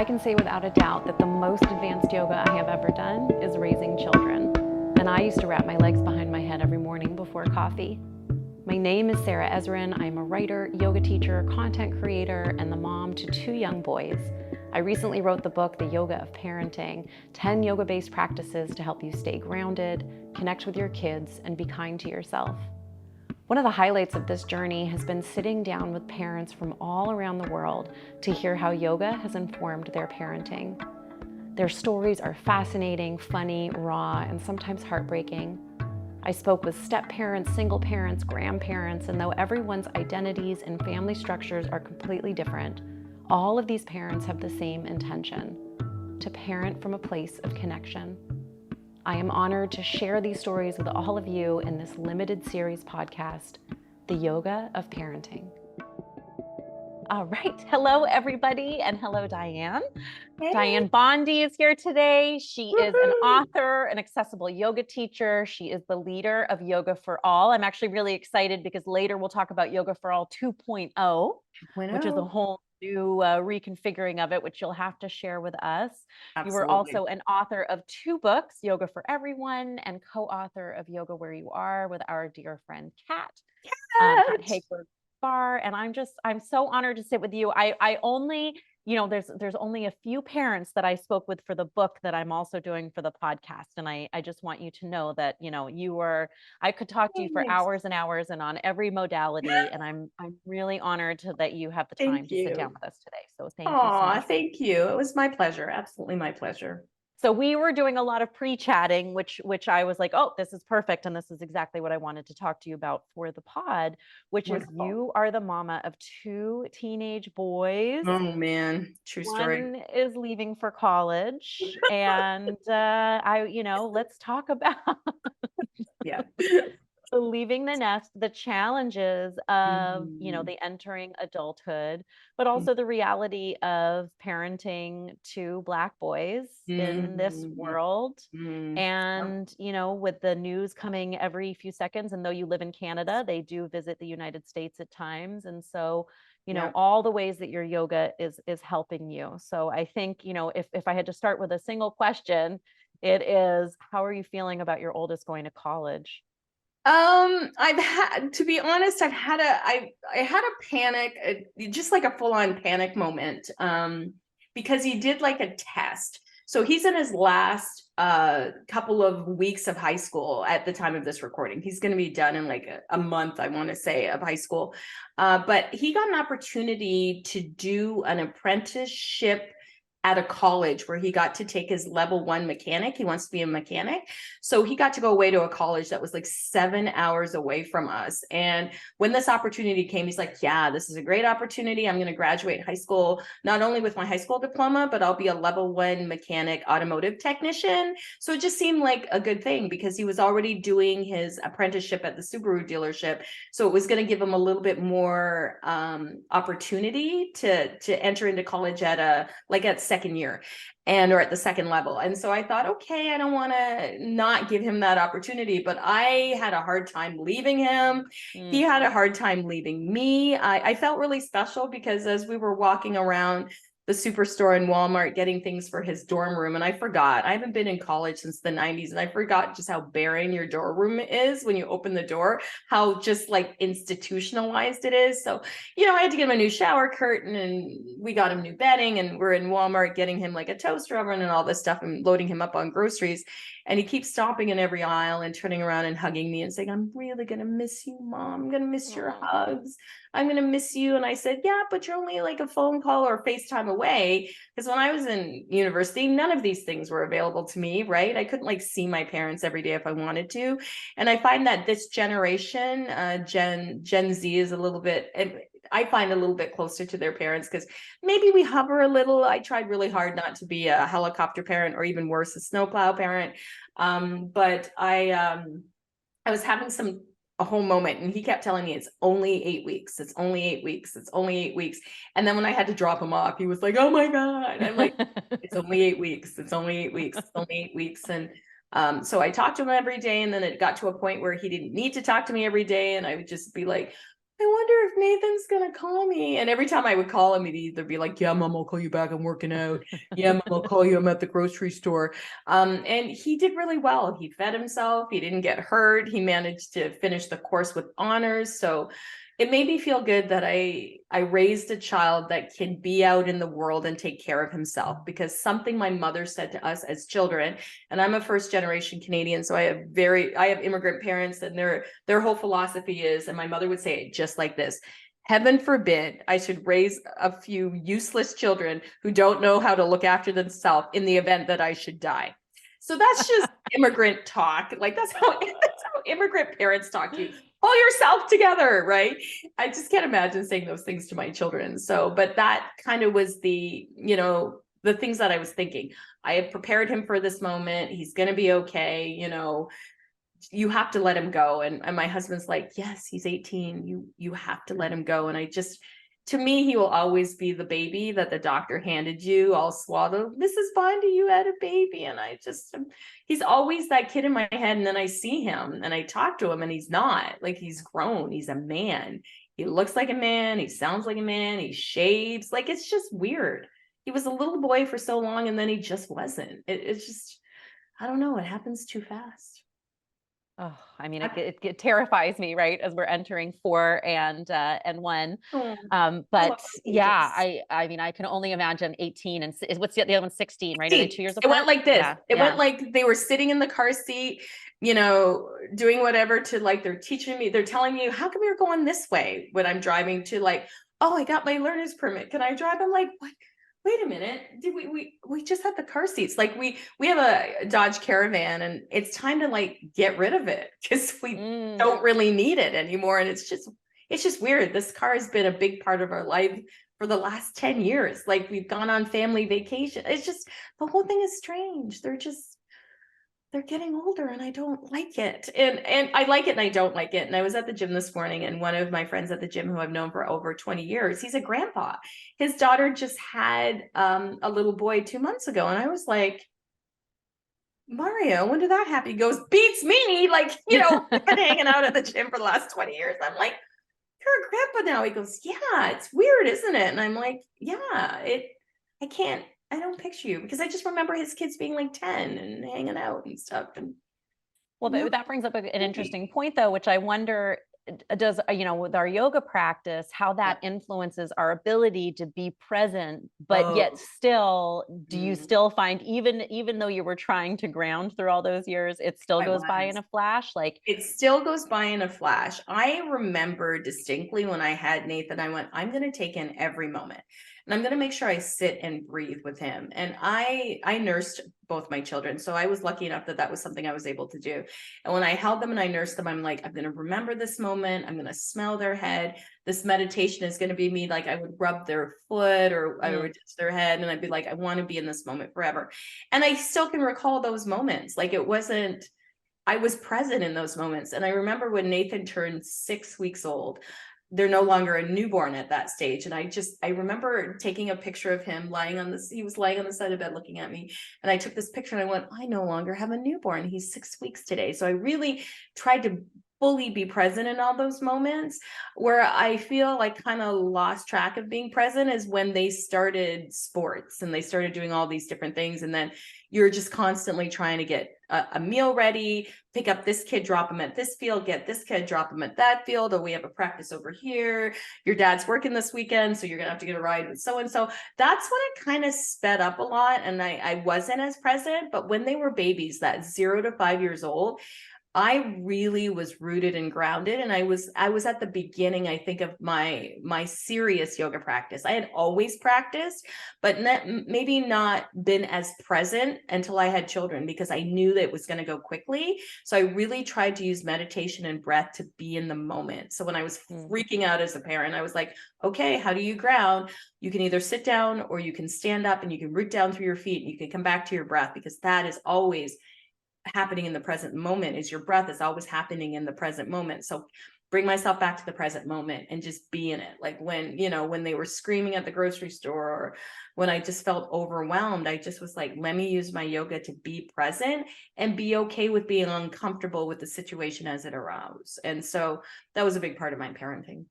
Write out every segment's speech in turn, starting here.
I can say without a doubt that the most advanced yoga I have ever done is raising children. And I used to wrap my legs behind my head every morning before coffee. My name is Sarah Ezrin. I'm a writer, yoga teacher, content creator, and the mom to 2 young boys. I recently wrote the book, The Yoga of Parenting, 10 yoga-based practices to help you stay grounded, connect with your kids, and be kind to yourself. One of the highlights of this journey has been sitting down with parents from all around the world to hear how yoga has informed their parenting. Their stories are fascinating, funny, raw, and sometimes heartbreaking. I spoke with step-parents, single parents, grandparents, and though everyone's identities and family structures are completely different, all of these parents have the same intention: to parent from a place of connection. I am honored to share these stories with all of you in this limited series podcast, The Yoga of Parenting. All right. Hello, everybody, and hello, Dianne. Hey. Dianne Bondy is here today. She is an author, an accessible yoga teacher. She is the leader of Yoga for All. I'm actually really excited because later we'll talk about Yoga for All 2.0, which is a whole new reconfiguring of it, which you'll have to share with us. Absolutely. You are also an author of 2 books, Yoga for Everyone, and co-author of Yoga Where You Are with our dear friend Kat. Kat Hager Bar. And I'm so honored to sit with you. I only, there's only a few parents that I spoke with for the book that I'm also doing for the podcast. And I just want you to know that, I could talk to you for hours and hours and on every modality. And I'm really honored that you have the time to sit down with us today. So thank you so much. Thank you. It was my pleasure. Absolutely my pleasure. So we were doing a lot of pre-chatting, which I was like, oh, this is perfect. And this is exactly what I wanted to talk to you about for the pod, which Wonderful. is you are the mama of 2 teenage boys. Oh man, true story. One is leaving for college. And let's talk about Yeah. leaving the nest, the challenges of, the entering adulthood, but also the reality of parenting 2 Black boys in this world. And, with the news coming every few seconds, and though you live in Canada, they do visit the United States at times. And so, all the ways that your yoga is helping you. So I think, if I had to start with a single question, it is, how are you feeling about your oldest going to college? To be honest, I had a panic, just like a full-on panic moment, because he did like a test. So he's in his last couple of weeks of high school at the time of this recording. He's going to be done in like a month, I want to say, of high school. But he got an opportunity to do an apprenticeship at a college where he got to take his level 1 mechanic. He wants to be a mechanic. So he got to go away to a college that was like 7 hours away from us. And when this opportunity came, he's like, yeah, this is a great opportunity. I'm going to graduate high school, not only with my high school diploma, but I'll be a level 1 mechanic automotive technician. So it just seemed like a good thing because he was already doing his apprenticeship at the Subaru dealership. So it was going to give him a little bit more opportunity to enter into college at second year or at the second level. And so I thought, okay, I don't want to not give him that opportunity, but I had a hard time leaving him. He had a hard time leaving me. I felt really special because as we were walking around the Superstore in Walmart getting things for his dorm room, and I haven't been in college since the 90s, and I forgot just how barren your dorm room is when you open the door, how just like institutionalized it is. So, I had to get him a new shower curtain, and we got him new bedding, and we're in Walmart getting him like a toaster oven and all this stuff and loading him up on groceries. And he keeps stopping in every aisle and turning around and hugging me and saying, I'm really going to miss you, Mom. I'm going to miss your hugs. I'm going to miss you. And I said, yeah, but you're only like a phone call or FaceTime away. Because when I was in university, none of these things were available to me, right? I couldn't like see my parents every day if I wanted to. And I find that this generation, Gen Z is a little bit, I find a little bit closer to their parents because maybe we hover a little. I tried really hard not to be a helicopter parent or even worse, a snowplow parent. But I was having a whole moment, and he kept telling me it's only 8 weeks. It's only 8 weeks. It's only 8 weeks. And then when I had to drop him off, he was like, oh my God. I'm like, it's only 8 weeks. It's only 8 weeks. It's only 8 weeks. And so I talked to him every day, and then it got to a point where he didn't need to talk to me every day. And I would just be like, I wonder if Nathan's gonna call me. And every time I would call him, he'd either be like, yeah, mom, I'll call you back. I'm working out. Yeah, mom, I'll call you. I'm at the grocery store. And he did really well. He fed himself. He didn't get hurt. He managed to finish the course with honors. So it made me feel good that I raised a child that can be out in the world and take care of himself, because something my mother said to us as children, and I'm a first generation Canadian, so I have immigrant parents, and their whole philosophy is, and my mother would say it just like this: heaven forbid I should raise a few useless children who don't know how to look after themselves in the event that I should die. So that's just immigrant talk. Like that's how immigrant parents talk to you. Pull yourself together, right? I just can't imagine saying those things to my children. So, but that kind of was the things that I was thinking. I have prepared him for this moment. He's going to be okay. You have to let him go. And my husband's like, yes, he's 18. You have to let him go. And to me, he will always be the baby that the doctor handed you all swaddled. Mrs. Bondy, you had a baby. And he's always that kid in my head. And then I see him and I talk to him, and he's not. Like, he's grown. He's a man. He looks like a man. He sounds like a man. He shaves. Like, it's just weird. He was a little boy for so long, and then he just wasn't. It's just, I don't know. It happens too fast. Oh, I mean, it terrifies me, right, as we're entering 4 and 1. Oh, But yeah, I mean, I can only imagine 18 and what's the other one, 16, right? Are they 2 years apart? It went like this. Yeah, It yeah. went like they were sitting in the car seat, doing whatever to, like, they're teaching me, they're telling me, how come you're going this way when I'm driving to, like, oh, I got my learner's permit. Can I drive? I'm like, what? Wait a minute. Did we just had the car seats. Like, we have a Dodge Caravan, and it's time to, like, get rid of it because we don't really need it anymore. And it's just weird. This car has been a big part of our life for the last 10 years. Like, we've gone on family vacation. It's just, the whole thing is strange. They're getting older, and I don't like it. And I like it and I don't like it. And I was at the gym this morning, and one of my friends at the gym, who I've known for over 20 years, he's a grandpa. His daughter just had a little boy 2 months ago. And I was like, Mario, when did that happen? He goes, beats me. Like, I've been hanging out at the gym for the last 20 years. I'm like, you're a grandpa now. He goes, yeah, it's weird, isn't it? And I'm like, yeah, I don't picture you, because I just remember his kids being like 10 and hanging out and stuff. And Well, that brings up an interesting point, though, which I wonder does, with our yoga practice, how that influences our ability to be present, but yet still, do you still find, even though you were trying to ground through all those years, it still goes by in a flash? Like, it still goes by in a flash. I remember distinctly when I had Nathan, I went, I'm going to take in every moment, and I'm going to make sure I sit and breathe with him. And I nursed both my children, so I was lucky enough that was something I was able to do. And when I held them and I nursed them, I'm like, I'm going to remember this moment. I'm going to smell their head. This meditation is going to be me. Like, I would rub their foot, or I would touch their head, and I'd be like, I want to be in this moment forever. And I still can recall those moments. Like, I was present in those moments. And I remember when Nathan turned 6 weeks old, they're no longer a newborn at that stage. And I remember taking a picture of him he was lying on the side of bed looking at me. And I took this picture and I went, I no longer have a newborn. He's 6 weeks today. So I really tried to fully be present in all those moments. Where I feel like kind of lost track of being present is when they started sports and they started doing all these different things. And then you're just constantly trying to get a meal ready, pick up this kid, drop him at this field, get this kid, drop him at that field. Oh, we have a practice over here. Your dad's working this weekend, so you're going to have to get a ride with so-and-so. That's when it kind of sped up a lot. And I wasn't as present. But when they were babies, that 0 to 5 years old, I really was rooted and grounded. And I was at the beginning, I think, of my serious yoga practice. I had always practiced, but maybe not been as present until I had children, because I knew that it was going to go quickly. So I really tried to use meditation and breath to be in the moment. So when I was freaking out as a parent, I was like, okay, how do you ground? You can either sit down or you can stand up, and you can root down through your feet, and you can come back to your breath, because that is always happening in the present moment. Is your breath is always happening in the present moment. So bring myself back to the present moment and just be in it. Like when they were screaming at the grocery store, or when I just felt overwhelmed, I just was like, let me use my yoga to be present and be okay with being uncomfortable with the situation as it arose. And so that was a big part of my parenting.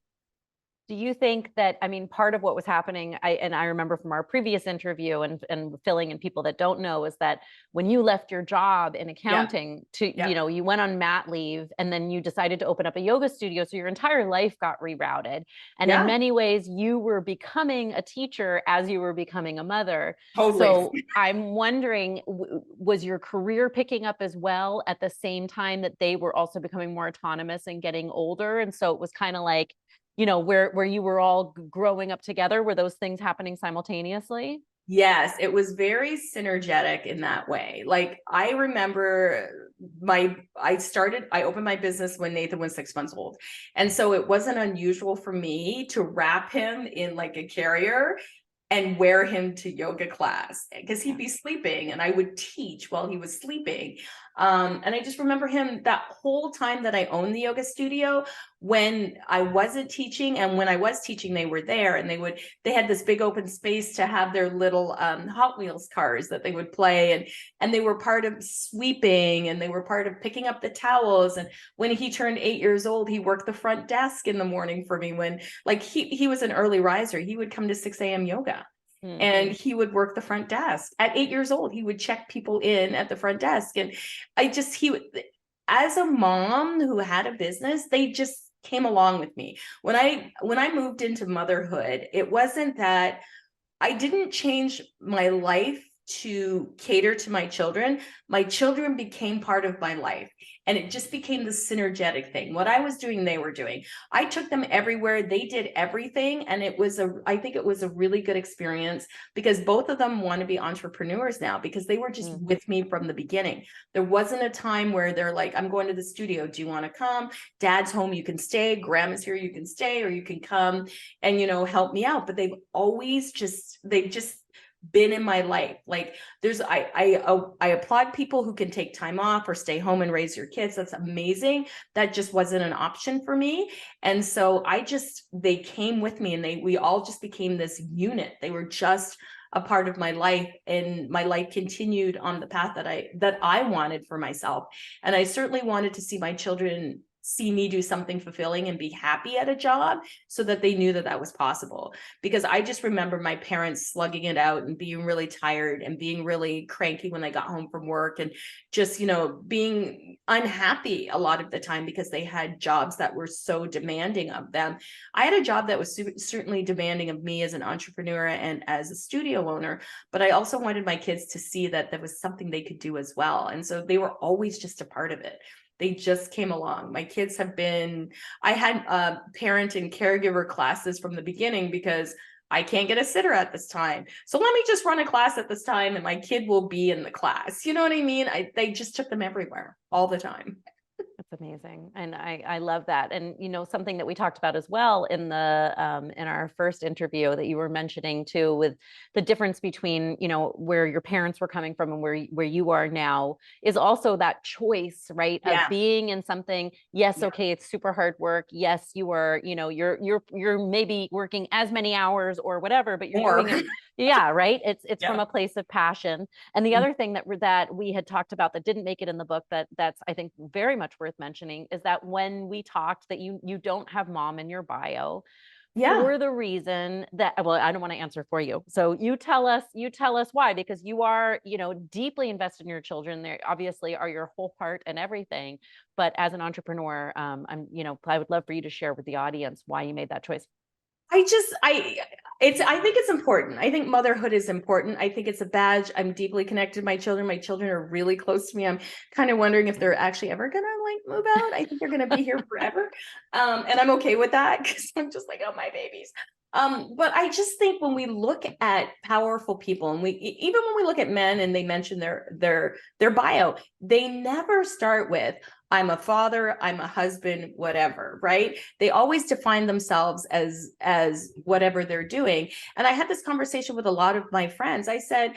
Do you think that, I mean, part of what was happening, I remember from our previous interview and filling in people that don't know, is that when you left your job in Yeah. accounting to, Yeah. you went on mat leave and then you decided to open up a yoga studio. So your entire life got rerouted. And in Yeah. many ways, you were becoming a teacher as you were becoming a mother. Totally. So I'm wondering, was your career picking up as well at the same time that they were also becoming more autonomous and getting older? And so it was kind of like, where you were all growing up together, were those things happening simultaneously? Yes, it was very synergetic in that way. Like I remember I opened my business when Nathan was 6 months old. And so it wasn't unusual for me to wrap him in like a carrier and wear him to yoga class because he'd be sleeping and I would teach while he was sleeping. And I just remember him that whole time that I owned the yoga studio, when I wasn't teaching and when I was teaching, they were there and they had this big open space to have their little Hot Wheels cars that they would play. And they were part of sweeping and they were part of picking up the towels. And when he turned 8 years old, he worked the front desk in the morning for me when like he was an early riser. He would come to 6 a.m. yoga. And he would work the front desk at 8 years old. He would check people in at the front desk. And as a mom who had a business, they just came along with me. When I moved into motherhood, it wasn't that I didn't change my life to cater to my children. My children became part of my life. And it just became the synergetic thing. What I was doing, they were doing. I took them everywhere. They did everything. And I think it was a really good experience because both of them want to be entrepreneurs now because they were just with me from the beginning. There wasn't a time where they're like, I'm going to the studio. Do you want to come? Dad's home. You can stay. Grandma's here. You can stay, or you can come and, help me out. But they've just been in my life. Like I applaud people who can take time off or stay home and raise your kids. That's amazing. That just wasn't an option for me. And so they came with me and we all just became this unit. They were just a part of my life, and my life continued on the path that I wanted for myself. And I certainly wanted to see my children see me do something fulfilling and be happy at a job so that they knew that that was possible. Because I just remember my parents slugging it out and being really tired and being really cranky when they got home from work and just, being unhappy a lot of the time because they had jobs that were so demanding of them. I had a job that was certainly demanding of me as an entrepreneur and as a studio owner, but I also wanted my kids to see that there was something they could do as well. And so they were always just a part of it. They just came along. My kids I had parent and caregiver classes from the beginning because I can't get a sitter at this time. So let me just run a class at this time and my kid will be in the class. You know what I mean? They just took them everywhere all the time. That's amazing. And I love that. And, something that we talked about as well in our first interview that you were mentioning too, with the difference between, where your parents were coming from and where you are now, is also that choice, right? Of being in something. Yes. Okay. It's super hard work. Yes. You are, you're maybe working as many hours or whatever, but you're doing it. Yeah. Right. It's from a place of passion. And the other thing that we had talked about that didn't make it in the book that's, I think, very much worth mentioning is that when we talked that you don't have mom in your bio for the reason that, well, I don't want to answer for you. So you tell us why, because you are, deeply invested in your children. They obviously are your whole heart and everything. But as an entrepreneur, I would love for you to share with the audience why you made that choice. I think it's important. I think motherhood is important. I think it's a badge. I'm deeply connected to my children. My children are really close to me. I'm kind of wondering if they're actually ever gonna move out. I think they're gonna be here forever. And I'm okay with that because I'm just like, oh, my babies. But I just think when we look at powerful people and even when we look at men and they mention their bio, they never start with, I'm a father, I'm a husband, whatever, right? They always define themselves as whatever they're doing. And I had this conversation with a lot of my friends. I said,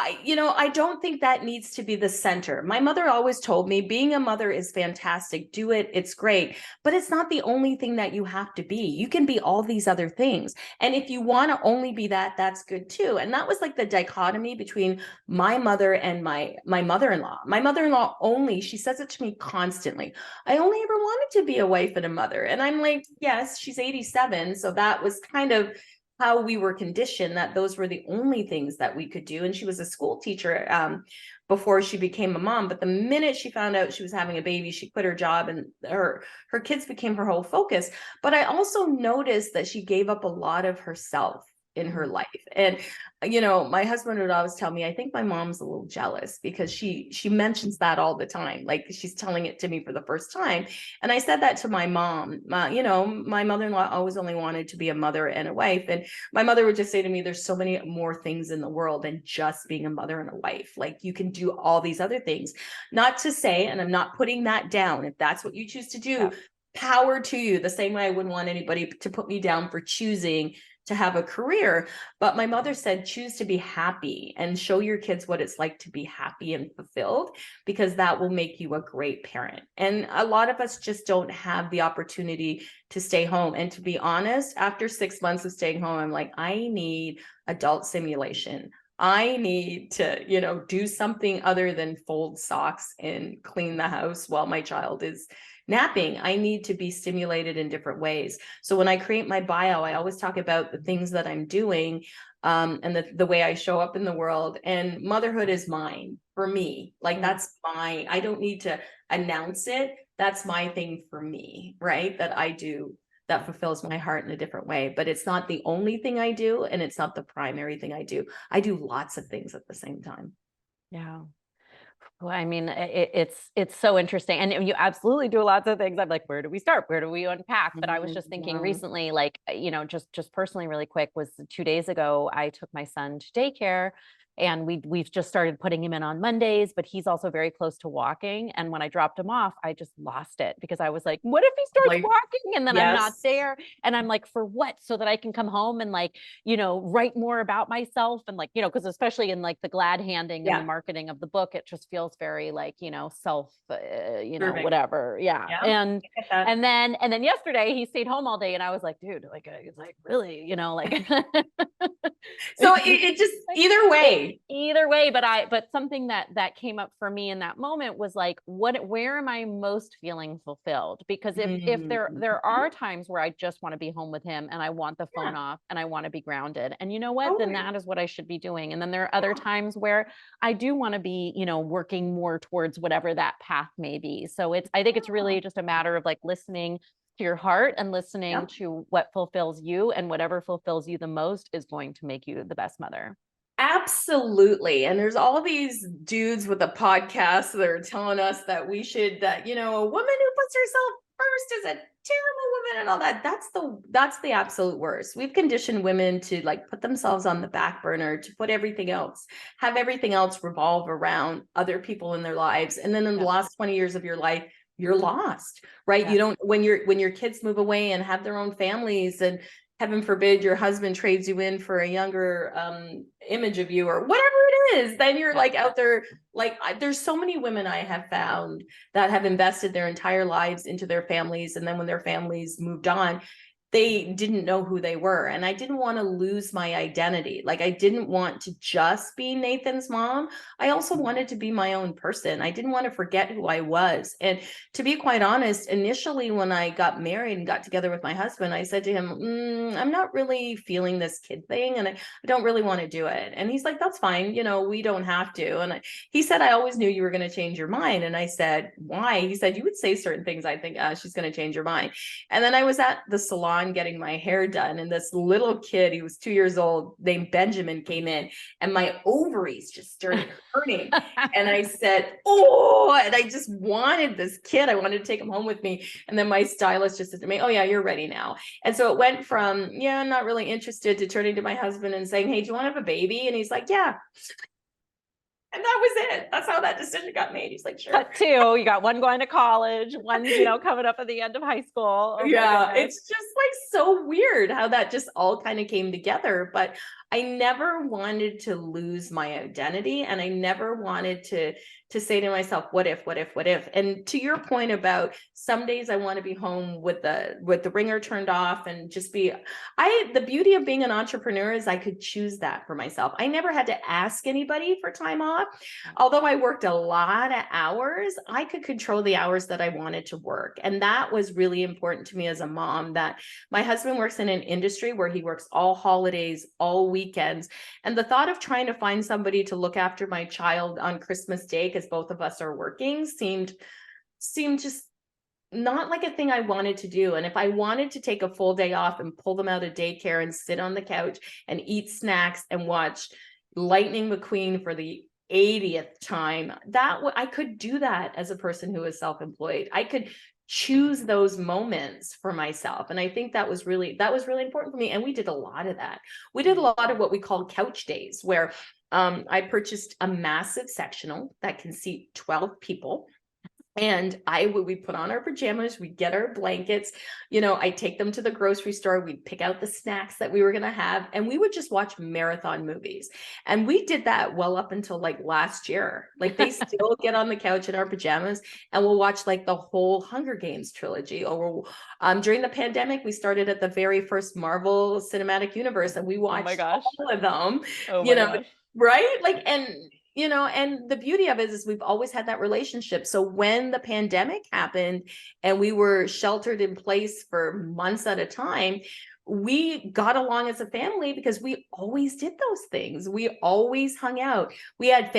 I don't think that needs to be the center. My mother always told me being a mother is fantastic. Do it. It's great. But it's not the only thing that you have to be. You can be all these other things. And if you want to only be that, that's good too. And that was like the dichotomy between my mother and my mother-in-law. My mother-in-law only, she says it to me constantly. I only ever wanted to be a wife and a mother. And I'm like, yes, she's 87. So that was kind of how we were conditioned, that those were the only things that we could do. And she was a school teacher before she became a mom. But the minute she found out she was having a baby, she quit her job, and her kids became her whole focus. But I also noticed that she gave up a lot of herself in her life. And my husband would always tell me, I think my mom's a little jealous, because she mentions that all the time, like she's telling it to me for the first time. And I said that to my mom. My mother-in-law always only wanted to be a mother and a wife, and my mother would just say to me, there's so many more things in the world than just being a mother and a wife. Like, you can do all these other things. Not to say, and I'm not putting that down, if that's what you choose to do, yeah, power to you. The same way I wouldn't want anybody to put me down for choosing to have a career. But my mother said, choose to be happy and show your kids what it's like to be happy and fulfilled, because that will make you a great parent. And a lot of us just don't have the opportunity to stay home. And to be honest, after 6 months of staying home, I'm like, I need adult simulation. I need to, do something other than fold socks and clean the house while my child is napping. I need to be stimulated in different ways. So when I create my bio, I always talk about the things that I'm doing, and the way I show up in the world. And motherhood is mine, for me. Like, that's I don't need to announce it. That's my thing for me, right? That I do, that fulfills my heart in a different way. But it's not the only thing I do, and it's not the primary thing I do. I do lots of things at the same time. Yeah. Well, I mean, it's so interesting, and you absolutely do lots of things. I'm like, where do we start? Where do we unpack? But I was just thinking recently, like, just personally, really quick, was 2 days ago, I took my son to daycare, and we've just started putting him in on Mondays, but he's also very close to walking. And when I dropped him off, I just lost it, because I was like, what if he starts walking and then I'm not there? And I'm like, for what? So that I can come home and write more about myself, and because especially in like the glad handing and the marketing of the book, it just feels very like, self, whatever. Yeah. And then yesterday he stayed home all day, and I was like, dude, it's like, really, So it just, either way, but something that came up for me in that moment was like, where am I most feeling fulfilled? Because if there are times where I just want to be home with him, and I want the phone off, and I want to be grounded, and you know what, then that is what I should be doing. And then there are other times where I do want to be, working more towards whatever that path may be. So I think it's really just a matter of like listening to your heart and listening to what fulfills you, and whatever fulfills you the most is going to make you the best mother. Absolutely. And there's all these dudes with a podcast that are telling us that we should, that, a woman who puts herself first is a terrible woman and all that. That's the absolute worst. We've conditioned women to like put themselves on the back burner, to put have everything else revolve around other people in their lives. And then in the last 20 years of your life, you're lost, right? You don't, when your kids move away and have their own families, and heaven forbid your husband trades you in for a younger image of you, or whatever it is, then you're like out there. Like, there's so many women I have found that have invested their entire lives into their families, and then when their families moved on, they didn't know who they were. And I didn't want to lose my identity. Like, I didn't want to just be Nathan's mom. I also wanted to be my own person. I didn't want to forget who I was. And to be quite honest, initially when I got married and got together with my husband, I said to him, I'm not really feeling this kid thing, and I don't really want to do it. And he's like, that's fine. We don't have to. And he said, I always knew you were going to change your mind. And I said, why? He said, you would say certain things. I think she's going to change your mind. And then I was at the salon getting my hair done, and this little kid, he was 2 years old, named Benjamin, came in, and my ovaries just started hurting. And I said, and I just wanted this kid. I wanted to take him home with me. And then my stylist just said to me, oh yeah, you're ready now. And so it went from, I'm not really interested, to turning to my husband and saying, hey, do you want to have a baby? And he's like, yeah. And that was it. That's how that decision got made. He's like, sure. Cut two. You got one going to college, one, coming up at the end of high school. Oh, yeah, it's just like so weird how that just all kind of came together. But I never wanted to lose my identity, and I never wanted to say to myself, what if, what if, what if? And to your point about some days I want to be home with the ringer turned off and just be, the beauty of being an entrepreneur is I could choose that for myself. I never had to ask anybody for time off. Although I worked a lot of hours, I could control the hours that I wanted to work. And that was really important to me as a mom, that my husband works in an industry where he works all holidays, all weekends. And the thought of trying to find somebody to look after my child on Christmas Day, because both of us are working, seemed just not like a thing I wanted to do. And if I wanted to take a full day off and pull them out of daycare and sit on the couch and eat snacks and watch Lightning McQueen for the 80th time, I could do that as a person who is self-employed. I could choose those moments for myself. And I think that was really important for me. And we did a lot of that. We did a lot of what we call couch days, where I purchased a massive sectional that can seat 12 people. And we put on our pajamas, we'd get our blankets, I'd take them to the grocery store, we'd pick out the snacks that we were going to have, and we would just watch marathon movies. And we did that well up until like last year. Like, they still get on the couch in our pajamas and we'll watch like the whole Hunger Games trilogy. Or during the pandemic, we started at the very first Marvel Cinematic Universe and we watched all of them, gosh. right? Like, and the beauty of it is we've always had that relationship. So when the pandemic happened and we were sheltered in place for months at a time, we got along as a family because we always did those things. We always hung out. We had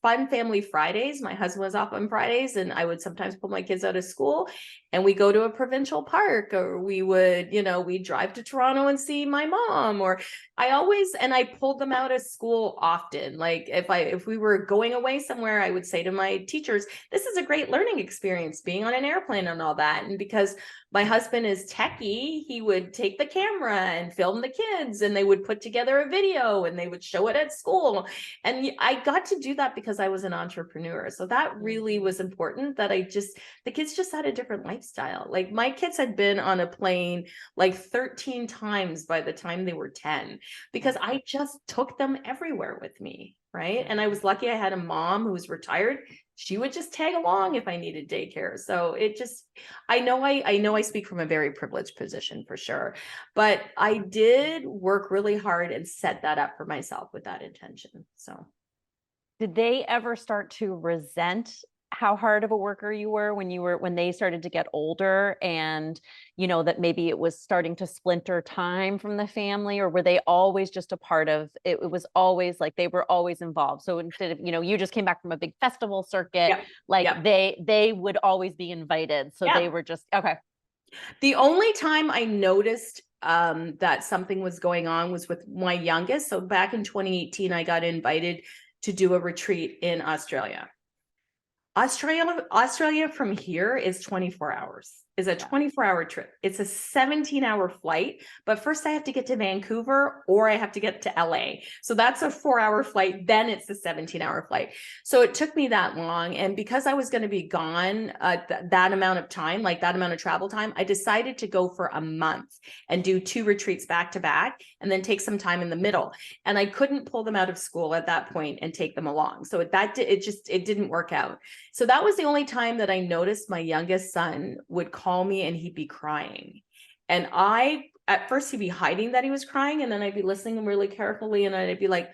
fun family Fridays. My husband was off on Fridays and I would sometimes pull my kids out of school and we go to a provincial park, or we would, we drive to Toronto and see my mom, or I pulled them out of school often. Like if we were going away somewhere, I would say to my teachers, this is a great learning experience being on an airplane and all that. And because my husband is techie, he would take the camera and film the kids and they would put together a video and they would show it at school. And I got to do that because I was an entrepreneur. So that really was important, that the kids just had a different lifestyle. Like, my kids had been on a plane like 13 times by the time they were 10, because I just took them everywhere with me. Right. And I was lucky I had a mom who was retired. She would just tag along if I needed daycare. So I know I speak from a very privileged position for sure, but I did work really hard and set that up for myself with that intention. So. Did they ever start to resent how hard of a worker you were when they started to get older, and that maybe it was starting to splinter time from the family? Or were they always just a part of it? It was always like they were always involved. So instead of, you just came back from a big festival circuit, they would always be invited. So they were just, okay. The only time I noticed that something was going on was with my youngest. So back in 2018, I got invited to do a retreat in Australia. Australia from here is 24 hours. Is a 24-hour trip. It's a 17-hour flight, but first I have to get to Vancouver or I have to get to LA. So that's a 4-hour flight. Then it's a 17-hour flight. So it took me that long. And because I was going to be gone that amount of time, like that amount of travel time, I decided to go for a month and do 2 retreats back to back and then take some time in the middle. And I couldn't pull them out of school at that point and take them along. So it didn't work out. So that was the only time that I noticed my youngest son would call me and he'd be crying. And at first he'd be hiding that he was crying. And then I'd be listening really carefully. And I'd be like,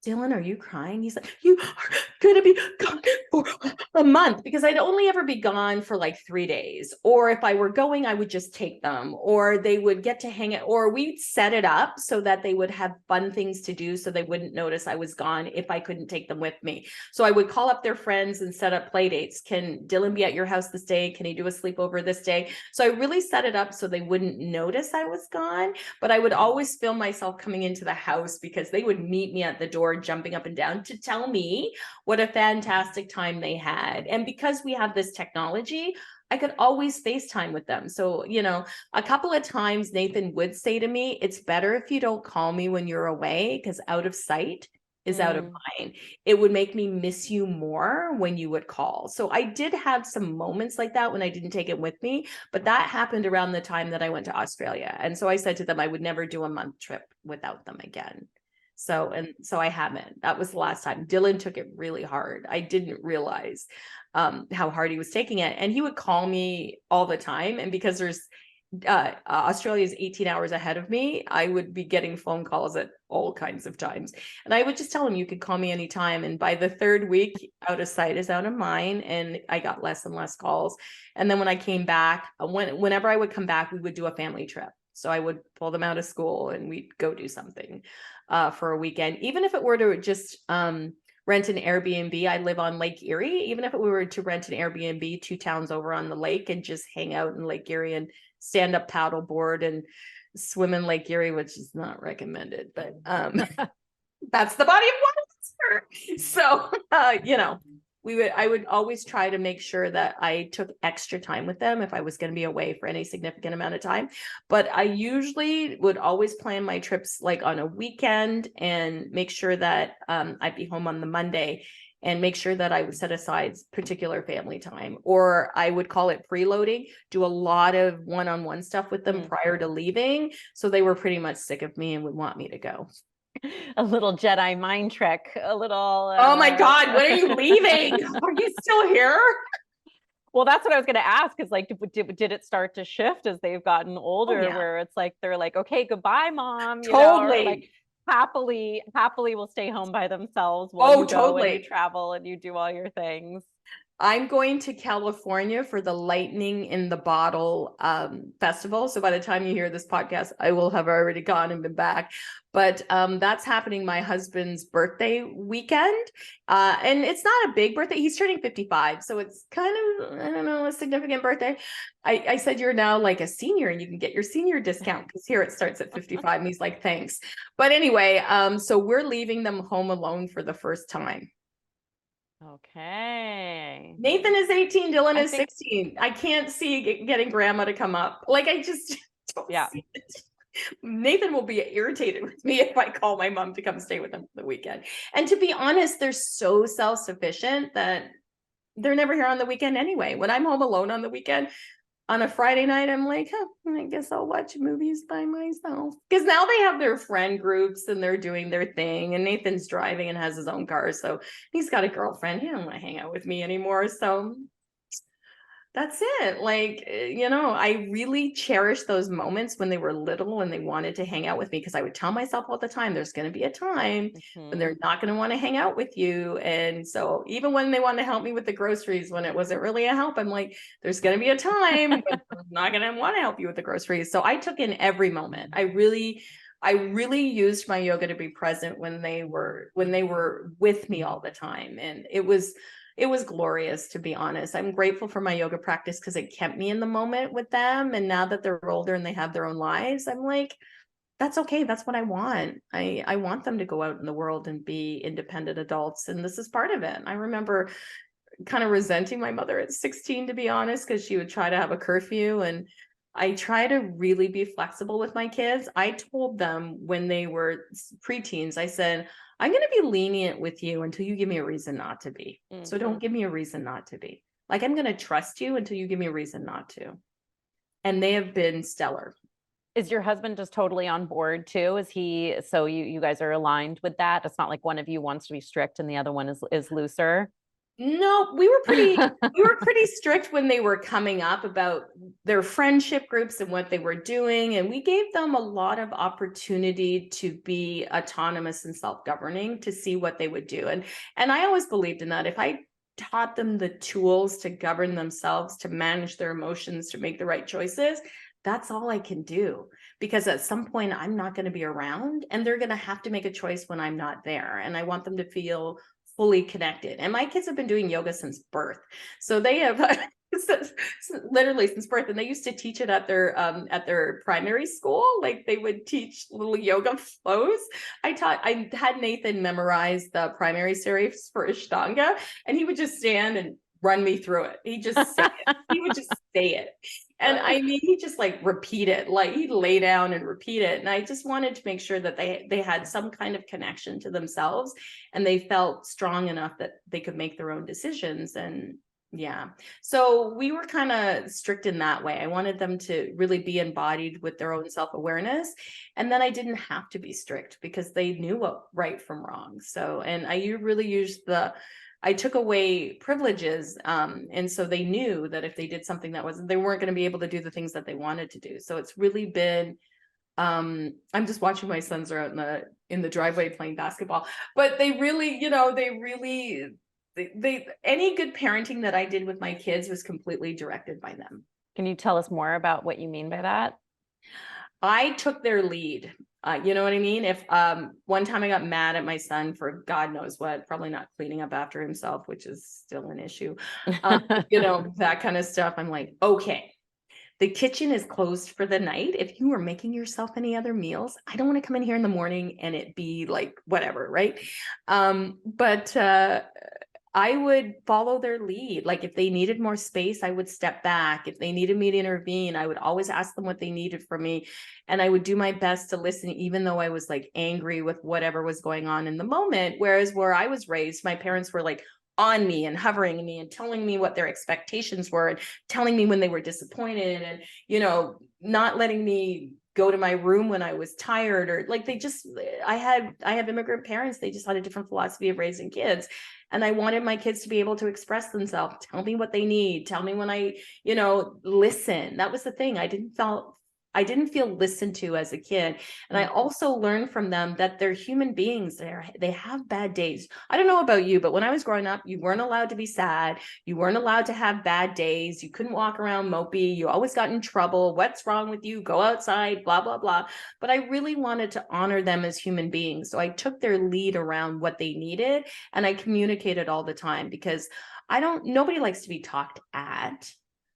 Dylan, are you crying? He's like, you are going to be gone for a month, because I'd only ever be gone for like 3 days. Or if I were going, I would just take them, or they would get to hang out, or we'd set it up so that they would have fun things to do so they wouldn't notice I was gone if I couldn't take them with me. So I would call up their friends and set up play dates. Can Dylan be at your house this day? Can he do a sleepover this day? So I really set it up so they wouldn't notice I was gone, but I would always film myself coming into the house because they would meet me at the door, jumping up and down to tell me what a fantastic time they had. And because we have this technology, I could always FaceTime with them. So, a couple of times Nathan would say to me, it's better if you don't call me when you're away, because out of sight is out of mind. It would make me miss you more when you would call. So I did have some moments like that when I didn't take it with me, but that happened around the time that I went to Australia. And so I said to them, I would never do a month trip without them again. So I haven't. That was the last time. Dylan took it really hard. I didn't realize how hard he was taking it. And he would call me all the time. And because Australia is 18 hours ahead of me, I would be getting phone calls at all kinds of times. And I would just tell him, you could call me anytime. And by the third week, out of sight is out of mind. And I got less and less calls. And then when I came back, whenever I would come back, we would do a family trip. So I would pull them out of school and we'd go do something for a weekend. Even if it were to just rent an Airbnb, I live on Lake Erie. Even if we were to rent an Airbnb 2 towns over on the lake and just hang out in Lake Erie and stand up paddleboard and swim in Lake Erie, which is not recommended, but that's the body of water. So, I would always try to make sure that I took extra time with them if I was going to be away for any significant amount of time. But I usually would always plan my trips like on a weekend and make sure that I'd be home on the Monday and make sure that I would set aside particular family time, or I would call it preloading, do a lot of one-on-one stuff with them prior to leaving. So they were pretty much sick of me and would want me to go. A little Jedi mind trick, a little. Oh my God, when are you leaving? Are you still here? Well, that's what I was going to ask, is like, did it start to shift as they've gotten older, where it's like, they're like, okay, goodbye, mom. Totally. Or like happily will stay home by themselves while you go and you travel and you do all your things. I'm going to California for the Lightning in the Bottle festival. So by the time you hear this podcast, I will have already gone and been back. But that's happening my husband's birthday weekend. And it's not a big birthday. He's turning 55. So it's kind of, I don't know, a significant birthday. I said, you're now like a senior and you can get your senior discount because here it starts at 55. And he's like, thanks. But anyway, so we're leaving them home alone for the first time. Okay. Nathan is 18, Dylan is 16. I can't see getting grandma to come up. Like, I just don't see it. Nathan will be irritated with me if I call my mom to come stay with him for the weekend. And to be honest, they're so self-sufficient that they're never here on the weekend anyway. When I'm home alone on the weekend, on a Friday night, I'm like, I guess I'll watch movies by myself. Because now they have their friend groups and they're doing their thing. And Nathan's driving and has his own car. So he's got a girlfriend. He don't want to hang out with me anymore. So that's it. Like, I really cherish those moments when they were little and they wanted to hang out with me, because I would tell myself all the time, there's going to be a time when they're not going to want to hang out with you. And so even when they want to help me with the groceries, when it wasn't really a help, I'm like, there's going to be a time when I'm not going to want to help you with the groceries. So I took in every moment. I really used my yoga to be present when they were with me all the time. And it was glorious, to be honest. I'm grateful for my yoga practice because it kept me in the moment with them. And now that they're older and they have their own lives, I'm like, that's okay. That's what I want. I want them to go out in the world and be independent adults. And this is part of it. I remember kind of resenting my mother at 16, to be honest, because she would try to have a curfew. And I try to really be flexible with my kids. I told them when they were preteens, I said, I'm going to be lenient with you until you give me a reason not to be. So don't give me a reason not to be. Like, I'm going to trust you until you give me a reason not to. And they have been stellar. Is your husband just totally on board too? Is he, so you guys are aligned with that? It's not like one of you wants to be strict and the other one is looser? No, we were pretty strict when they were coming up about their friendship groups and what they were doing. And we gave them a lot of opportunity to be autonomous and self-governing, to see what they would do. And I always believed in that. If I taught them the tools to govern themselves, to manage their emotions, to make the right choices, that's all I can do. Because at some point I'm not going to be around and they're going to have to make a choice when I'm not there. And I want them to feel fully connected. And my kids have been doing yoga since birth. So they have literally since birth. And they used to teach it at their primary school. Like, they would teach little yoga flows. I had Nathan memorize the primary series for Ashtanga, and he would just stand and run me through it. He would just say it. He would just say it. And I mean, he just like repeat it, like he'd lay down and repeat it. And I just wanted to make sure that they had some kind of connection to themselves and they felt strong enough that they could make their own decisions. And yeah, so we were kind of strict in that way. I wanted them to really be embodied with their own self-awareness. And then I didn't have to be strict because they knew what right from wrong. So, and really used I took away privileges. And so they knew that if they did something they weren't going to be able to do the things that they wanted to do. So it's really been, I'm just watching my sons are out in the driveway playing basketball, but they really, they any good parenting that I did with my kids was completely directed by them. Can you tell us more about what you mean by that? I took their lead. You know what I mean? If one time I got mad at my son for God knows what, probably not cleaning up after himself, which is still an issue. That kind of stuff. I'm like, okay, the kitchen is closed for the night. If you are making yourself any other meals, I don't want to come in here in the morning and it be like whatever, right? But I would follow their lead. Like if they needed more space, I would step back. If they needed me to intervene, I would always ask them what they needed from me. And I would do my best to listen, even though I was like angry with whatever was going on in the moment. Whereas where I was raised, my parents were like on me and hovering me and telling me what their expectations were and telling me when they were disappointed and, not letting me go to my room when I was tired or like I have immigrant parents. They just had a different philosophy of raising kids. And I wanted my kids to be able to express themselves, tell me what they need, tell me when listen. That was the thing. I didn't feel listened to as a kid. And I also learned from them that they're human beings. They have bad days. I don't know about you, but when I was growing up, you weren't allowed to be sad. You weren't allowed to have bad days. You couldn't walk around mopey. You always got in trouble. What's wrong with you? Go outside, blah, blah, blah. But I really wanted to honor them as human beings. So I took their lead around what they needed and I communicated all the time because nobody likes to be talked at.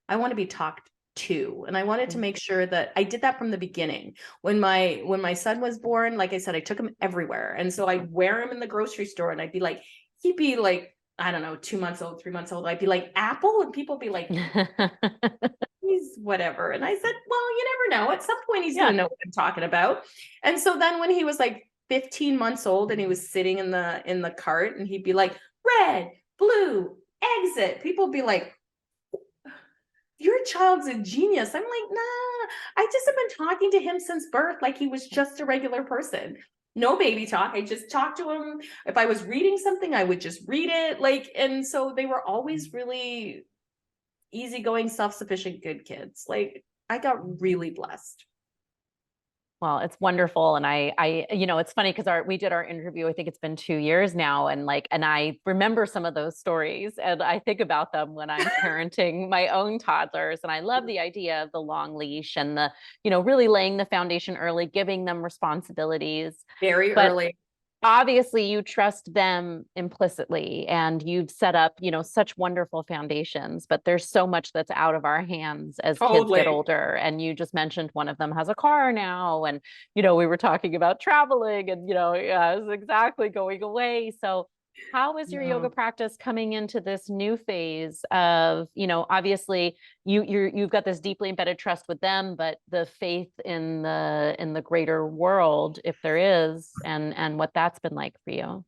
I want to be talked to. And I wanted to make sure that I did that from the beginning. When my son was born, like I said, I took him everywhere. And so I'd wear him in the grocery store and he'd be like, I don't know, 2 months old, 3 months old. I'd be like, Apple? And people be like, he's whatever. And I said, well, you never know. At some point he's going to know what I'm talking about. And so then when he was like 15 months old and he was sitting in the cart and he'd be like, red, blue, exit. People be like, your child's a genius. I'm like, nah, I just have been talking to him since birth like he was just a regular person. No baby talk. I just talked to him. If I was reading something, I would just read it. And so they were always really easygoing, self-sufficient, good kids. Like I got really blessed. Well, it's wonderful. And I, it's funny because we did our interview, I think it's been 2 years now. And I remember some of those stories and I think about them when I'm parenting my own toddlers. And I love the idea of the long leash and the, really laying the foundation early, giving them responsibilities. Very early. Obviously you trust them implicitly and you've set up, such wonderful foundations, but there's so much that's out of our hands as kids get older. And you just mentioned one of them has a car now. And, we were talking about traveling and, it's exactly going away. So how is your yoga practice coming into this new phase of, obviously you've got this deeply embedded trust with them, but the faith in the greater world, if there is, and what that's been like for you?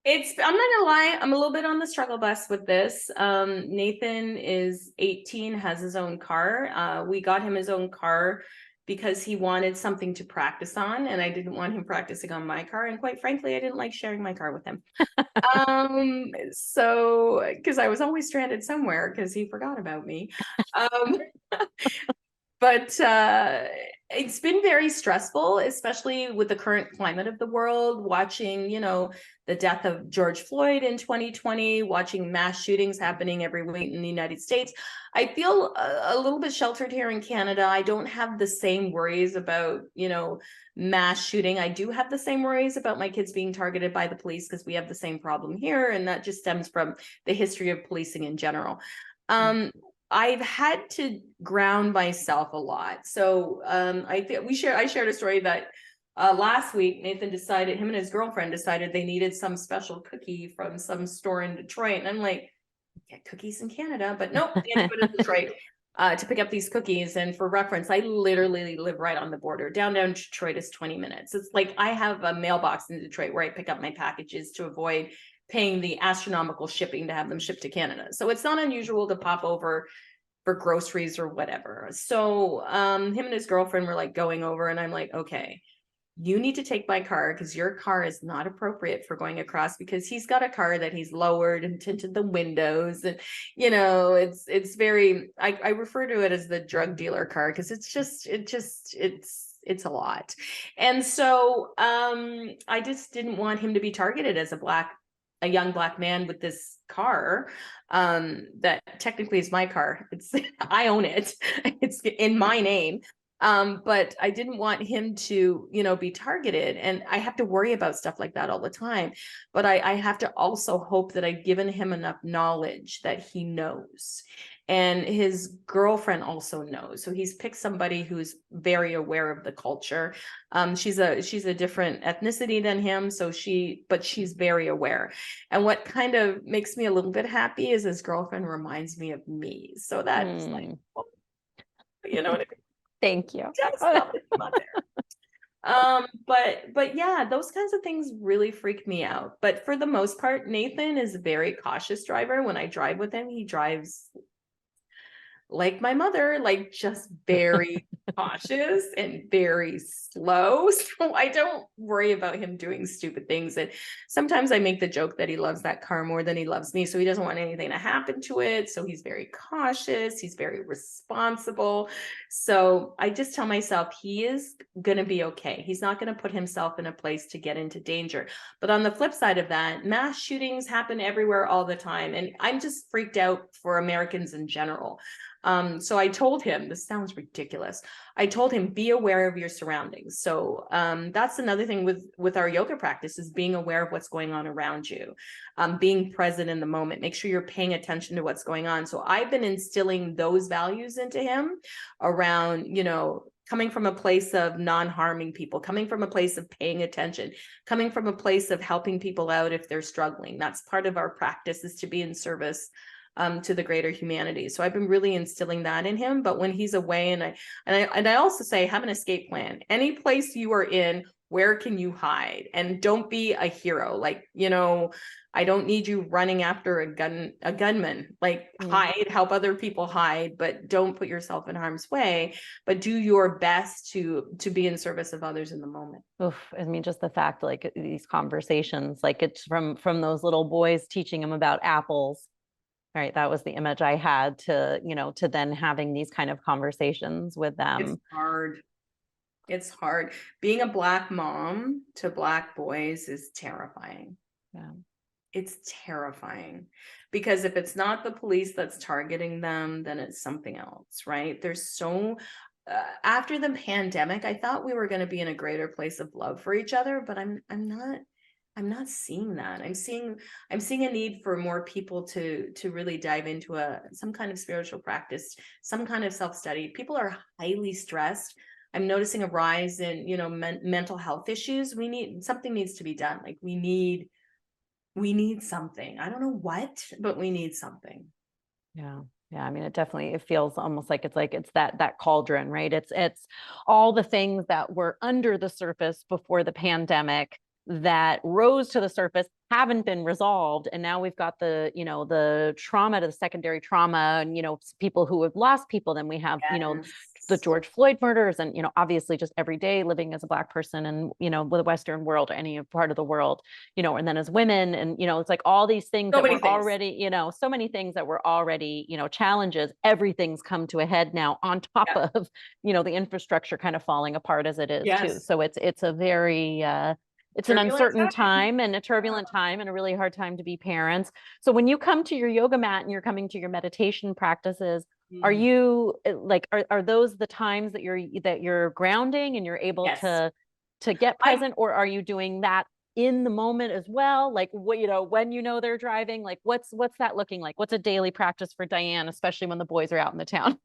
I'm not gonna lie, I'm a little bit on the struggle bus with this. Nathan is 18, has his own car. We got him his own car because he wanted something to practice on and I didn't want him practicing on my car. And quite frankly, I didn't like sharing my car with him. So, because I was always stranded somewhere because he forgot about me. But it's been very stressful, especially with the current climate of the world, watching, the death of George Floyd in 2020, watching mass shootings happening every week in the United States. I feel a little bit sheltered here in Canada. I don't have the same worries about, mass shooting. I do have the same worries about my kids being targeted by the police because we have the same problem here. And that just stems from the history of policing in general. I've had to ground myself a lot. So I shared a story that last week, Nathan decided, him and his girlfriend decided they needed some special cookie from some store in Detroit. And I'm like, get cookies in Canada, but nope, they had to go to Detroit. to pick up these cookies. And for reference, I literally live right on the border. Downtown Detroit is 20 minutes. It's like I have a mailbox in Detroit where I pick up my packages to avoid paying the astronomical shipping to have them shipped to Canada. So it's not unusual to pop over for groceries or whatever. So him and his girlfriend were like going over, and I'm like, okay, you need to take my car because your car is not appropriate for going across, because he's got a car that he's lowered and tinted the windows, and it's very, I refer to it as the drug dealer car, because it's a lot. And so I just didn't want him to be targeted as a young black man with this car that technically is my car. It's I own it. It's in my name. But I didn't want him to, be targeted. And I have to worry about stuff like that all the time. But I have to also hope that I've given him enough knowledge that he knows. And his girlfriend also knows. So he's picked somebody who's very aware of the culture. She's a different ethnicity than him. But she's very aware. And what kind of makes me a little bit happy is his girlfriend reminds me of me. So that's like, you know what I mean? Thank you. Just nothing on there. But yeah, those kinds of things really freak me out. But for the most part, Nathan is a very cautious driver. When I drive with him, he drives like my mother, like just very cautious and very slow. So I don't worry about him doing stupid things. And sometimes I make the joke that he loves that car more than he loves me. So he doesn't want anything to happen to it. So he's very cautious. He's very responsible. So I just tell myself he is going to be okay. He's not going to put himself in a place to get into danger. But on the flip side of that, mass shootings happen everywhere all the time. And I'm just freaked out for Americans in general. So I told him, this sounds ridiculous. I told him, be aware of your surroundings. So that's another thing with our yoga practice, is being aware of what's going on around you, being present in the moment. Make sure you're paying attention to what's going on. So I've been instilling those values into him around, coming from a place of non-harming people, coming from a place of paying attention, coming from a place of helping people out if they're struggling. That's part of our practice, is to be in service to the greater humanity. So I've been really instilling that in him. But when he's away, and I also say, have an escape plan. Any place you are in, where can you hide? And don't be a hero. Like, I don't need you running after a gunman. Like, hide, help other people hide, but don't put yourself in harm's way. But do your best to be in service of others in the moment. Oof, I mean, just the fact, like, these conversations, like, it's from those little boys teaching them about apples. Right. That was the image I had to then having these kind of conversations with them. It's hard. It's hard. Being a Black mom to Black boys is terrifying. Yeah. It's terrifying, because if it's not the police that's targeting them, then it's something else, right? There's after the pandemic, I thought we were going to be in a greater place of love for each other, but I'm not seeing that. I'm seeing a need for more people to really dive into some kind of spiritual practice, some kind of self-study. People are highly stressed. I'm noticing a rise in, mental health issues. Something needs to be done. Like we need something. I don't know what, but we need something. Yeah. Yeah. I mean, it feels almost like it's that cauldron, right? It's all the things that were under the surface before the pandemic that rose to the surface, haven't been resolved. And now we've got the trauma, to the secondary trauma, and, people who have lost people. Then we have, the George Floyd murders, and, obviously just every day living as a Black person and, with the Western world or any part of the world, and then as women, and, it's like all these things that were already, so many things that were already, challenges. Everything's come to a head now on top of, the infrastructure kind of falling apart as it is too. So it's a very, it's an uncertain time and a turbulent time and a really hard time to be parents. So when you come to your yoga mat and you're coming to your meditation practices, are you like, are those the times that you're grounding and you're able to get present, or are you doing that in the moment as well? Like what, when they're driving, like what's that looking like? What's a daily practice for Dianne, especially when the boys are out in the town?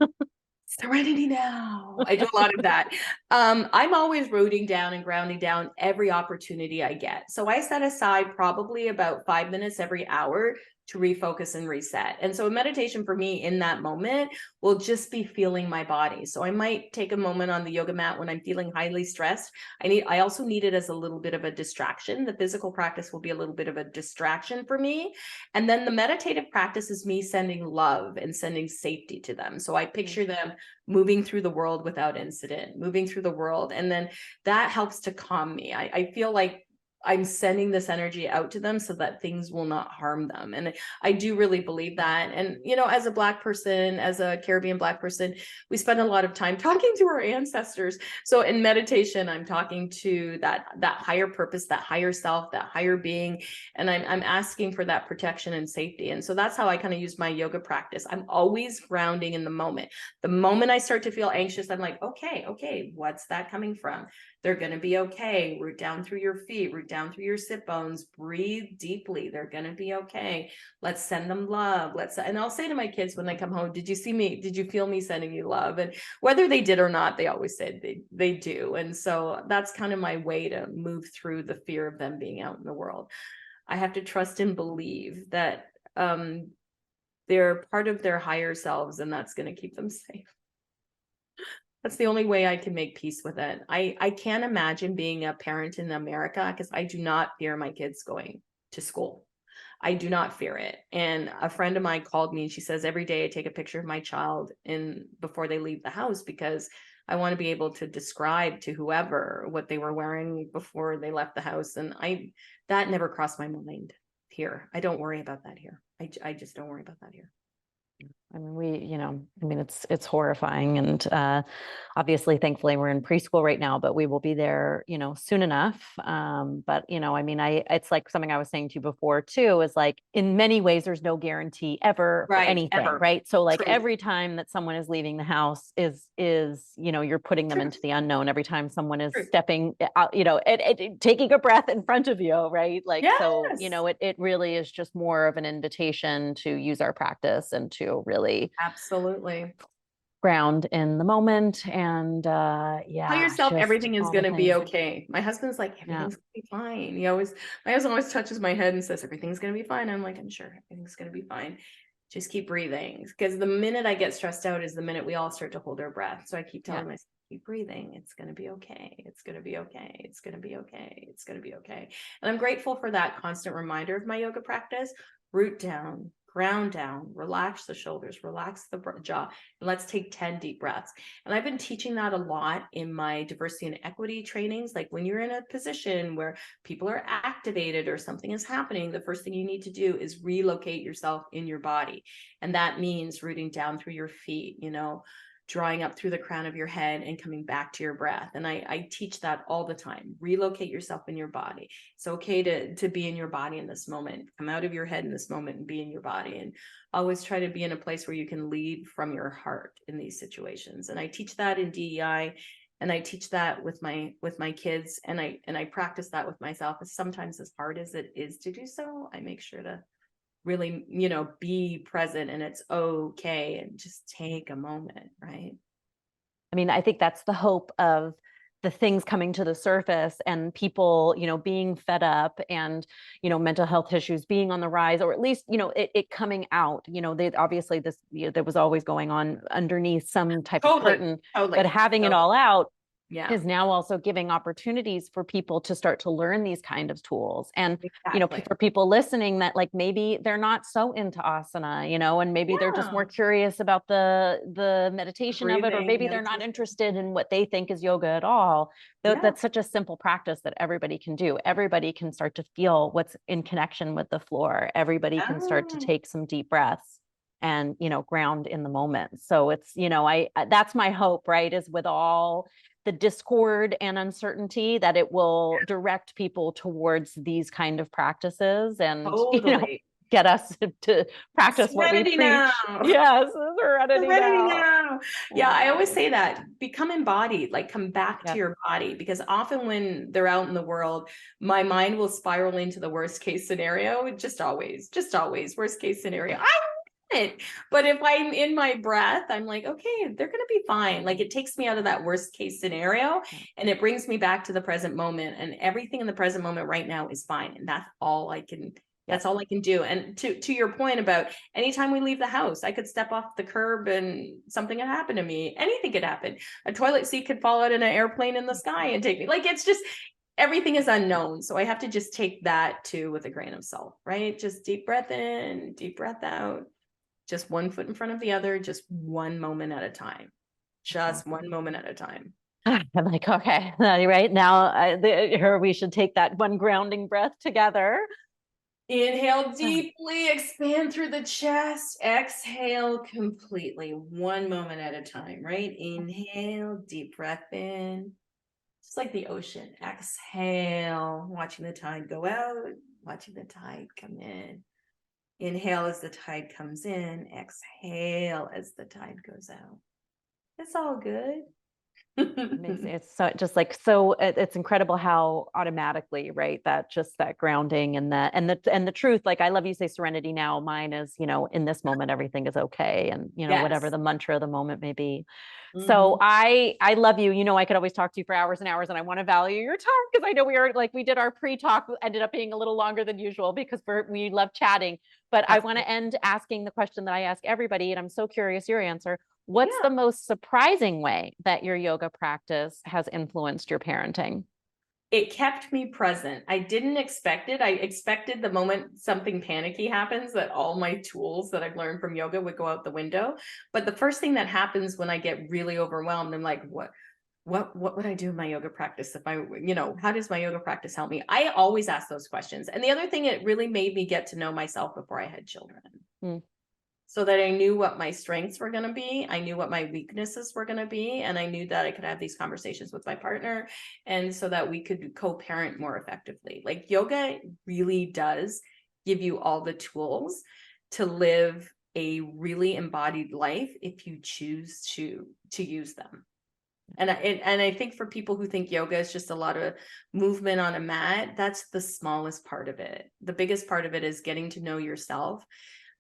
Serenity now. I do a lot of that. I'm always rooting down and grounding down every opportunity I get. So I set aside probably about 5 minutes every hour to refocus and reset. And so meditation for me in that moment will just be feeling my body. So I might take a moment on the yoga mat when I'm feeling highly stressed. I also need it as a little bit of a distraction. The physical practice will be a little bit of a distraction for me. And then the meditative practice is me sending love and sending safety to them. So I picture them moving through the world without incident, moving through the world. And then that helps to calm me. I feel like I'm sending this energy out to them so that things will not harm them. And I do really believe that. And, you know, as a Black person, as a Caribbean Black person, we spend a lot of time talking to our ancestors. So in meditation, I'm talking to that higher purpose, that higher self, that higher being. And I'm asking for that protection and safety. And so that's how I kind of use my yoga practice. I'm always grounding in the moment. The moment I start to feel anxious, I'm like, okay, what's that coming from? They're going to be okay. Root down through your feet, root down through your sit bones, breathe deeply. They're going to be okay. Let's send them love. And I'll say to my kids when they come home, did you see me? Did you feel me sending you love? And whether they did or not, they always said they do. And so that's kind of my way to move through the fear of them being out in the world. I have to trust and believe that they're part of their higher selves, and that's going to keep them safe. That's the only way I can make peace with it. I can't imagine being a parent in America because I do not fear my kids going to school. I do not fear it. And a friend of mine called me and she says, every day I take a picture of my child before they leave the house because I want to be able to describe to whoever what they were wearing before they left the house. And that never crossed my mind here. I don't worry about that here. I just don't worry about that here. I mean, it's horrifying. And obviously, thankfully, we're in preschool right now, but we will be there, soon enough. But, I mean, it's like something I was saying to you before, too, is like, in many ways, there's no guarantee ever for anything, right? So like every time that someone is leaving the house is, you're putting them into the unknown. Every time someone is stepping out, taking a breath in front of you, right? Like, so, it really is just more of an invitation to use our practice and to really absolutely ground in the moment. And tell yourself everything is going to be okay. My husband's like, everything's gonna be fine. My husband always touches my head and says, everything's going to be fine. I'm like, I'm sure everything's going to be fine. Just keep breathing. Because the minute I get stressed out is the minute we all start to hold our breath. So I keep telling myself, keep breathing. It's going to be okay. It's going to be okay. It's going to be okay. It's going to be okay. And I'm grateful for that constant reminder of my yoga practice. Root down, ground down, relax the shoulders, relax the jaw, and let's take 10 deep breaths. And I've been teaching that a lot in my diversity and equity trainings. Like when you're in a position where people are activated or something is happening, the first thing you need to do is relocate yourself in your body. And that means rooting down through your feet, drawing up through the crown of your head and coming back to your breath. And I teach that all the time. Relocate yourself in your body. It's okay to be in your body in this moment. Come out of your head in this moment and be in your body. And always try to be in a place where you can lead from your heart in these situations. And I teach that in DEI. And I teach that with my kids. And I practice that with myself. Sometimes as hard as it is to do so, I make sure to really, be present, and it's okay, and just take a moment, right? I mean, I think that's the hope of the things coming to the surface and people, being fed up and, mental health issues being on the rise, or at least, it coming out, they obviously there was always going on underneath some type of curtain, but having it all out is now also giving opportunities for people to start to learn these kind of tools. And, for people listening that like, maybe they're not so into asana, and maybe they're just more curious about the meditation of it, or maybe they're not interested in what they think is yoga at all. That's such a simple practice that everybody can do. Everybody can start to feel what's in connection with the floor. Everybody can start to take some deep breaths and, ground in the moment. So it's, that's my hope, right? Is with all the discord and uncertainty, that it will direct people towards these kind of practices and get us to practice what we preach. Now. Yes, serenity now. Yeah, I always say that. Become embodied, like come back to your body, because often when they're out in the world, my mind will spiral into the worst case scenario. Just always worst case scenario. But if I'm in my breath, I'm like, okay, they're going to be fine. Like it takes me out of that worst case scenario and it brings me back to the present moment, and everything in the present moment right now is fine. And that's all I can That's all I can do. And to your point about anytime we leave the house, I could step off the curb and something could happen to me. Anything could happen. A toilet seat could fall out in an airplane in the sky and take me. Like, it's just, everything is unknown. So I have to just take that too with a grain of salt, right? Just deep breath in, deep breath out, just one foot in front of the other, just one moment at a time, just one moment at a time. I'm like, okay, right now, here we should take that one grounding breath together. Inhale deeply, expand through the chest, exhale completely, one moment at a time, right? Inhale, deep breath in, just like the ocean. Exhale, watching the tide go out, watching the tide come in. Inhale as the tide comes in, exhale as the tide goes out. It's all good. It's so just like, so it's incredible how automatically, right, that just that grounding and the truth, like, I love you say serenity now. Mine is, in this moment everything is okay, and whatever Yes. the mantra of the moment may be. Mhm. So I love you. I could always talk to you for hours and hours, and I want to value your time, because I know we did our pre-talk, ended up being a little longer than usual because we love chatting. But I want to end asking the question that I ask everybody, and I'm so curious your answer. What's the most surprising way that your yoga practice has influenced your parenting? It kept me present. I didn't expect it. I expected the moment something panicky happens that all my tools that I've learned from yoga would go out the window. But the first thing that happens when I get really overwhelmed, I'm like, what would I do in my yoga practice if how does my yoga practice help me? I always ask those questions. And the other thing, it really made me get to know myself before I had children. So that I knew what my strengths were going to be. I knew what my weaknesses were going to be. And I knew that I could have these conversations with my partner, and so that we could co-parent more effectively. Like, yoga really does give you all the tools to live a really embodied life if you choose to use them. And I think for people who think yoga is just a lot of movement on a mat, that's the smallest part of it. The biggest part of it is getting to know yourself,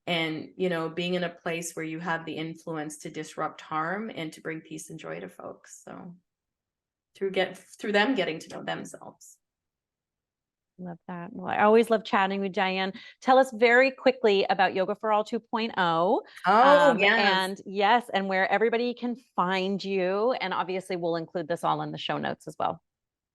and being in a place where you have the influence to disrupt harm and to bring peace and joy to folks. So through them getting to know themselves. Love that. Well, I always love chatting with Dianne. Tell us very quickly about Yoga for All 2.0. Yes. And where everybody can find you. And obviously we'll include this all in the show notes as well.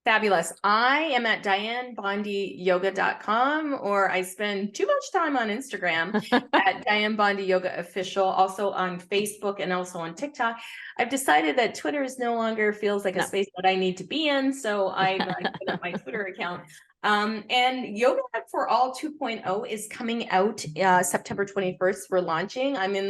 Fabulous. I am at DianneBondyYoga.com, or I spend too much time on Instagram at Dianne Bondy Yoga Official, also on Facebook and also on TikTok. I've decided that Twitter no longer feels like a space that I need to be in, so I've put up my Twitter account. And Yoga for All 2.0 is coming out September 21st. We're launching. I'm in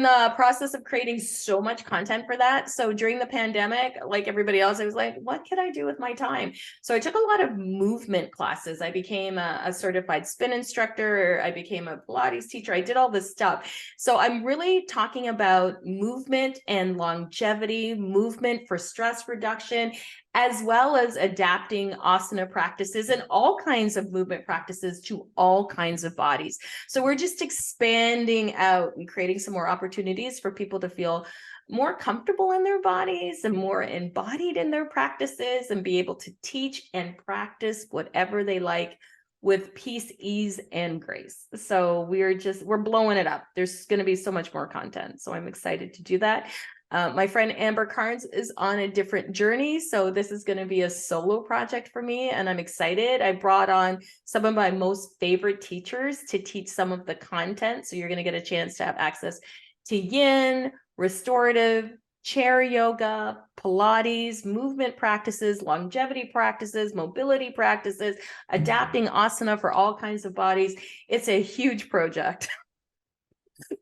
the process of creating so much content for that. So during the pandemic, like everybody else, I was like, what can I do with my time? So I took a lot of movement classes. I became a certified spin instructor. I became a Pilates teacher. I did all this stuff. So I'm really talking about movement and longevity, movement for stress reduction, as well as adapting asana practices and all kinds of movement practices to all kinds of bodies. So we're just expanding out and creating some more opportunities for people to feel more comfortable in their bodies and more embodied in their practices, and be able to teach and practice whatever they like with peace, ease, and grace. So we're blowing it up. There's going to be so much more content. So I'm excited to do that. My friend Amber Carnes is on a different journey, so this is going to be a solo project for me, and I'm excited. I brought on some of my most favorite teachers to teach some of the content, so you're going to get a chance to have access to yin, restorative, chair yoga, Pilates, movement practices, longevity practices, mobility practices, adapting asana for all kinds of bodies. It's a huge project,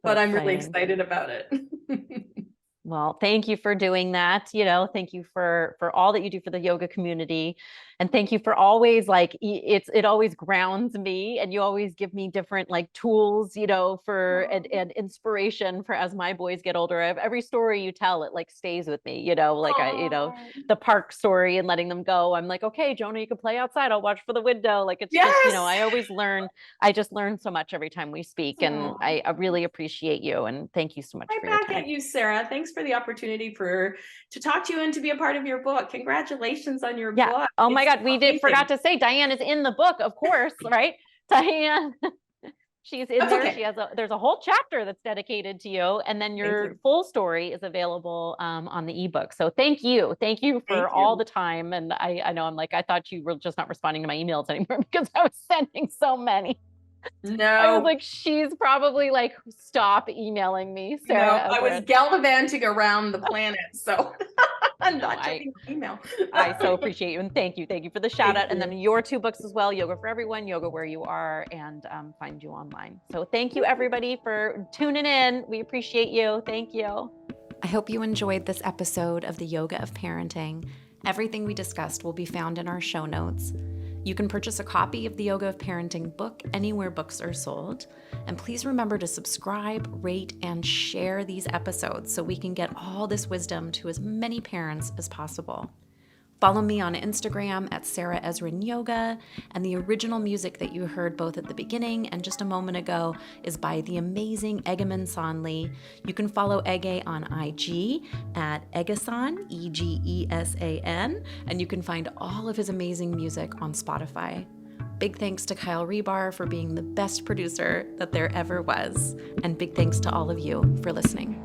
but I'm really excited about it. Well, thank you for doing that. Thank you for all that you do for the yoga community. And thank you for always, like, it always grounds me, and you always give me different tools, for and inspiration for as my boys get older. Every story you tell, it stays with me, the park story and letting them go. I'm like, okay, Jonah, you can play outside. I'll watch for the window. It's just, I always learn. I just learn so much every time we speak, and I really appreciate you. And thank you so much for your time. At you, Sarah. Thanks for the opportunity to talk to you and to be a part of your book. Congratulations on your book. Oh my God, we forgot to say Dianne is in the book, of course, right? Dianne. She's in That's there. okay. She has there's a whole chapter that's dedicated to you, and then your you. full story is available on the ebook. So thank you for Thank all you. the time. And I know I'm like, I thought you were just not responding to my emails anymore because I was sending so many. I was No, like, she's probably like, stop emailing me, no, Sarah. I was Everett. gallivanting around the planet, so I'm No, not checking email. I so appreciate you, and thank you for the shout Thank out. And you. then your 2 books as well, Yoga for Everyone, Yoga Where You Are, and find you online. So thank you everybody for tuning in. We appreciate you. Thank you. I hope you enjoyed this episode of the Yoga of Parenting. Everything we discussed will be found in our show notes. You can purchase a copy of the Yoga of Parenting book anywhere books are sold. And please remember to subscribe, rate, and share these episodes so we can get all this wisdom to as many parents as possible. Follow me on Instagram at Sarah Ezrin Yoga, and the original music that you heard both at the beginning and just a moment ago is by the amazing Egeman Sonley. You can follow Ege on IG at Egesan, Egesan, and you can find all of his amazing music on Spotify. Big thanks to Kyle Rebar for being the best producer that there ever was, and big thanks to all of you for listening.